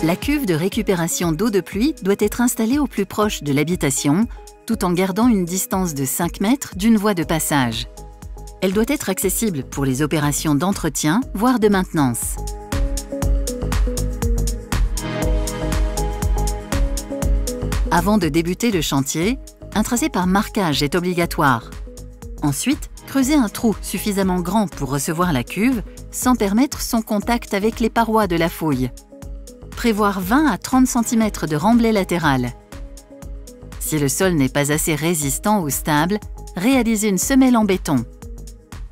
La cuve de récupération d'eau de pluie doit être installée au plus proche de l'habitation, tout en gardant une distance de 5 mètres d'une voie de passage. Elle doit être accessible pour les opérations d'entretien, voire de maintenance. Avant de débuter le chantier, un tracé par marquage est obligatoire. Ensuite, creusez un trou suffisamment grand pour recevoir la cuve sans permettre son contact avec les parois de la fouille. Prévoir 20 à 30 cm de remblai latéral. Si le sol n'est pas assez résistant ou stable, réalisez une semelle en béton.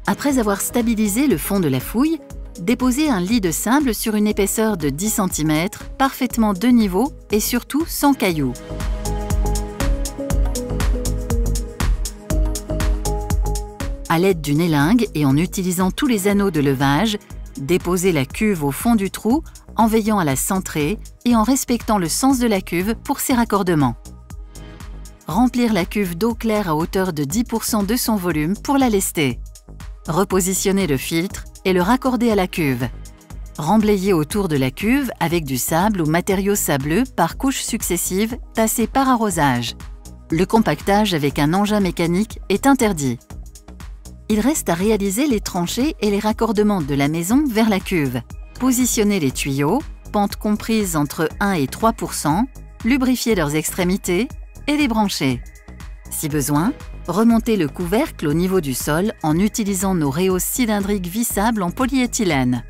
Après avoir stabilisé le fond de la fouille, déposez un lit de sable sur une épaisseur de 10 cm, parfaitement de niveau et surtout sans cailloux. À l'aide d'une élingue et en utilisant tous les anneaux de levage, déposez la cuve au fond du trou en veillant à la centrer et en respectant le sens de la cuve pour ses raccordements. Remplir la cuve d'eau claire à hauteur de 10% de son volume pour la lester. Repositionnez le filtre et le raccorder à la cuve. Remblayez autour de la cuve avec du sable ou matériaux sableux par couches successives tassées par arrosage. Le compactage avec un engin mécanique est interdit. Il reste à réaliser les tranchées et les raccordements de la maison vers la cuve. Positionnez les tuyaux, pente comprise entre 1 et 3%, lubrifiez leurs extrémités et les brancher. Si besoin, remontez le couvercle au niveau du sol en utilisant nos rehausses cylindriques vissables en polyéthylène.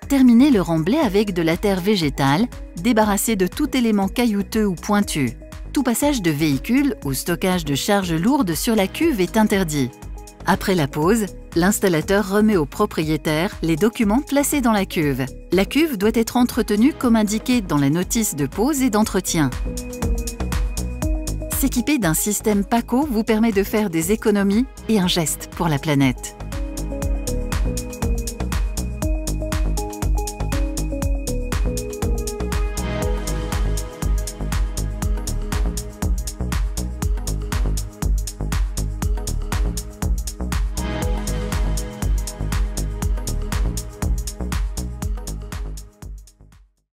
Terminez le remblai avec de la terre végétale, débarrassée de tout élément caillouteux ou pointu. Tout passage de véhicule ou stockage de charges lourdes sur la cuve est interdit. Après la pose, l'installateur remet au propriétaire les documents placés dans la cuve. La cuve doit être entretenue comme indiqué dans la notice de pose et d'entretien. S'équiper d'un système PACO vous permet de faire des économies et un geste pour la planète.